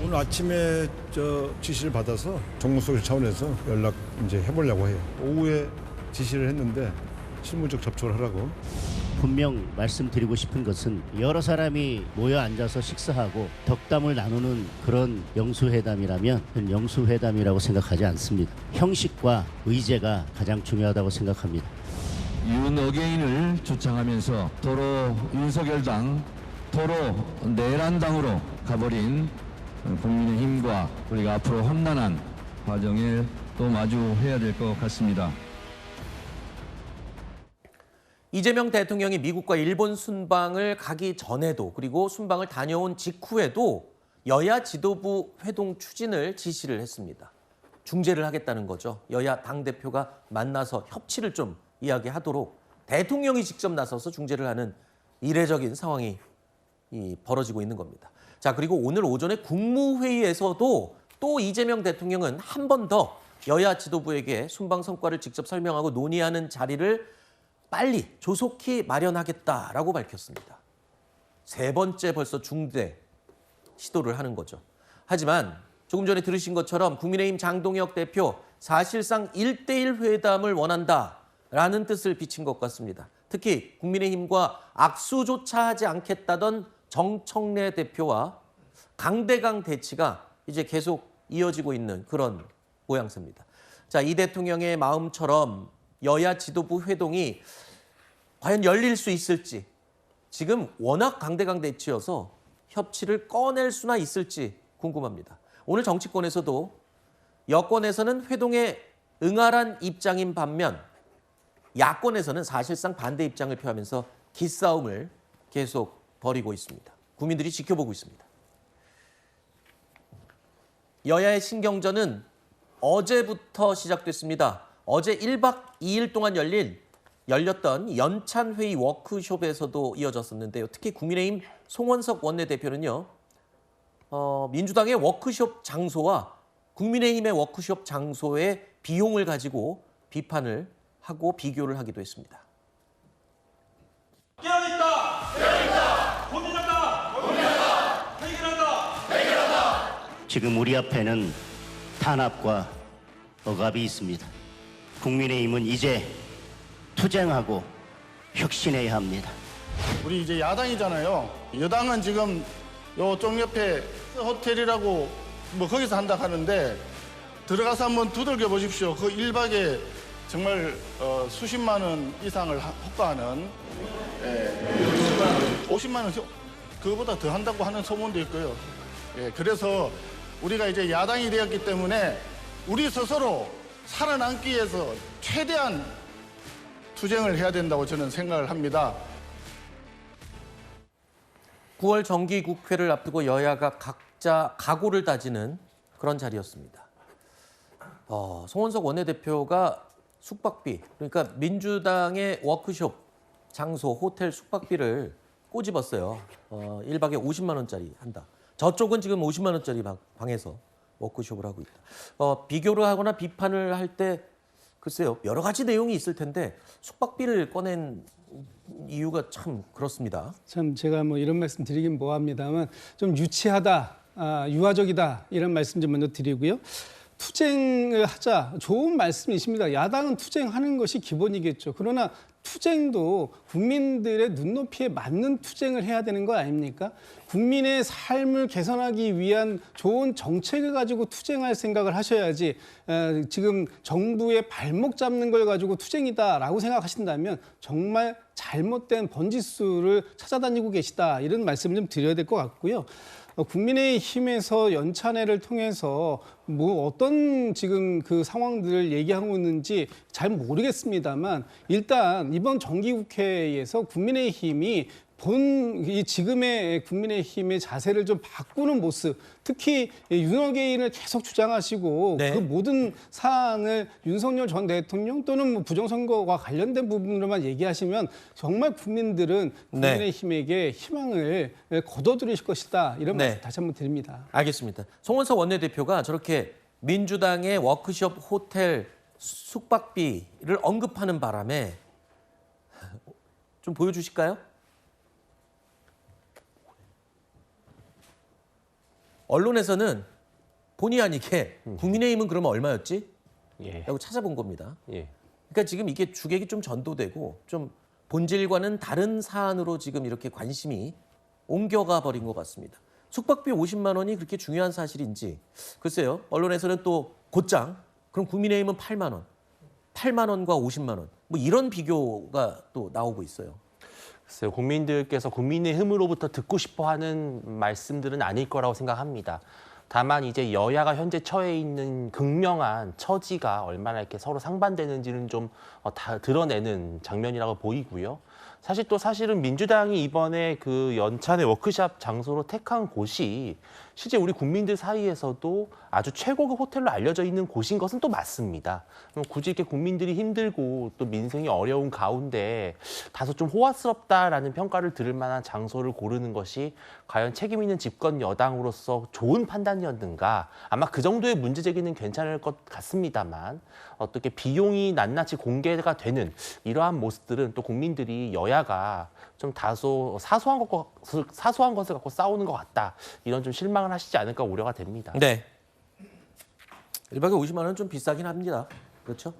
오늘 아침에 지시를 받아서 정무수석 차원에서 연락 이제 해보려고 해요. 오후에 지시를 했는데 실무적 접촉을 하라고. 분명 말씀드리고 싶은 것은 여러 사람이 모여 앉아서 식사하고 덕담을 나누는 그런 영수회담이라면 그건 영수회담이라고 생각하지 않습니다. 형식과 의제가 가장 중요하다고 생각합니다. 윤어게인을 주창하면서 도로 윤석열당, 도로 내란당으로 가버린 국민의힘과 우리가 앞으로 험난한 과정을 또 마주해야 될 것 같습니다. 이재명 대통령이 미국과 일본 순방을 가기 전에도 그리고 순방을 다녀온 직후에도 여야 지도부 회동 추진을 지시를 했습니다. 중재를 하겠다는 거죠. 여야 당대표가 만나서 협치를 좀 이야기하도록 대통령이 직접 나서서 중재를 하는 이례적인 상황이 벌어지고 있는 겁니다. 자, 그리고 오늘 오전에 국무회의에서도 또 이재명 대통령은 한 번 더 여야 지도부에게 순방 성과를 직접 설명하고 논의하는 자리를 빨리 조속히 마련하겠다라고 밝혔습니다. 세 번째 벌써 중재 시도를 하는 거죠. 하지만 조금 전에 들으신 것처럼 국민의힘 장동혁 대표 사실상 1대1 회담을 원한다라는 뜻을 비친 것 같습니다. 특히 국민의힘과 악수조차 하지 않겠다던 정청래 대표와 강대강 대치가 이제 계속 이어지고 있는 그런 모양새입니다. 자, 이 대통령의 마음처럼 여야 지도부 회동이 과연 열릴 수 있을지, 지금 워낙 강대강 대치여서 협치를 꺼낼 수나 있을지 궁금합니다. 오늘 정치권에서도 여권에서는 회동에 응하란 입장인 반면 야권에서는 사실상 반대 입장을 표하면서 기싸움을 계속 벌이고 있습니다. 국민들이 지켜보고 있습니다. 여야의 신경전은 어제부터 시작됐습니다. 어제 1박 2일 동안 열렸던 연찬회의 워크숍에서도 이어졌었는데요. 특히 국민의힘 송원석 원내대표는요. 민주당의 워크숍 장소와 국민의힘의 워크숍 장소의 비용을 가지고 비판을 하고 비교를 하기도 했습니다. 깨어있다! 깨어있다! 고민한다! 고민한다! 해결한다! 해결한다! 지금 우리 앞에는 탄압과 억압이 있습니다. 국민의힘은 이제 투쟁하고 혁신해야 합니다. 우리 이제 야당이잖아요. 여당은 지금 요쪽 옆에 호텔이라고 뭐 거기서 한다 하는데 들어가서 한번 두들겨 보십시오. 그 1박에 정말 수십만 원 이상을 호가하는 50만 원 그거보다 더 한다고 하는 소문도 있고요. 그래서 우리가 이제 야당이 되었기 때문에 우리 스스로 살아남기 위해서 최대한 투쟁을 해야 된다고 저는 생각을 합니다. 9월 정기국회를 앞두고 여야가 각자 각오를 다지는 그런 자리였습니다. 송원석 원내대표가 숙박비, 그러니까 민주당의 워크숍 장소, 호텔 숙박비를 꼬집었어요. 1박에 50만 원짜리 한다. 저쪽은 지금 50만 원짜리 방에서 워크숍을 하고 있다. 비교를 하거나 비판을 할 때 글쎄요, 여러 가지 내용이 있을 텐데 숙박비를 꺼낸 이유가 참 그렇습니다. 참 제가 뭐 이런 말씀 드리긴 뭐합니다만 좀 유치하다, 유아적이다 이런 말씀 좀 먼저 드리고요. 투쟁을 하자, 좋은 말씀이십니다. 야당은 투쟁하는 것이 기본이겠죠. 그러나 투쟁도 국민들의 눈높이에 맞는 투쟁을 해야 되는 거 아닙니까? 국민의 삶을 개선하기 위한 좋은 정책을 가지고 투쟁할 생각을 하셔야지 지금 정부의 발목 잡는 걸 가지고 투쟁이다라고 생각하신다면 정말 잘못된 번지수를 찾아다니고 계시다 이런 말씀을 좀 드려야 될 것 같고요. 국민의힘에서 연찬회를 통해서 뭐 어떤 지금 그 상황들을 얘기하고 있는지 잘 모르겠습니다만 일단 이번 정기국회에서 국민의힘이 이 지금의 국민의힘의 자세를 좀 바꾸는 모습, 특히 윤어게인을 계속 주장하시고 네. 그 모든 사안을 윤석열 전 대통령 또는 뭐 부정선거와 관련된 부분으로만 얘기하시면 정말 국민들은 국민의힘에게 희망을 거둬들이실 것이다. 이런 말씀 다시 한번 드립니다. 알겠습니다. 송원석 원내대표가 저렇게 민주당의 워크숍 호텔 숙박비를 언급하는 바람에 좀 보여주실까요? 언론에서는 본의 아니게 국민의힘은 그러면 얼마였지? 예. 라고 찾아본 겁니다. 예. 그러니까 지금 이게 주객이 좀 전도되고 좀 본질과는 다른 사안으로 지금 이렇게 관심이 옮겨가 버린 것 같습니다. 숙박비 50만 원이 그렇게 중요한 사실인지 글쎄요. 언론에서는 또 곧장 그럼 국민의힘은 8만 원, 8만 원과 50만 원 뭐 이런 비교가 또 나오고 있어요. 글쎄요, 국민들께서 국민의힘으로부터 듣고 싶어하는 말씀들은 아닐 거라고 생각합니다. 다만 이제 여야가 현재 처해 있는 극명한 처지가 얼마나 이렇게 서로 상반되는지는 좀 다 드러내는 장면이라고 보이고요. 사실은 민주당이 이번에 그 연찬의 워크숍 장소로 택한 곳이 실제 우리 국민들 사이에서도 아주 최고급 호텔로 알려져 있는 곳인 것은 또 맞습니다. 그럼 굳이 이렇게 국민들이 힘들고 또 민생이 어려운 가운데 다소 좀 호화스럽다라는 평가를 들을 만한 장소를 고르는 것이 과연 책임 있는 집권 여당으로서 좋은 판단이었는가? 아마 그 정도의 문제 제기는 괜찮을 것 같습니다만 어떻게 비용이 낱낱이 공개가 되는 이러한 모습들은 또 국민들이 여야가 좀 다소 사소한 것을 갖고 싸우는 것 같다. 이런 좀 실망을 하시지 않을까 우려가 됩니다. 네. 1박에 50만 원은 좀 비싸긴 합니다. 그렇죠?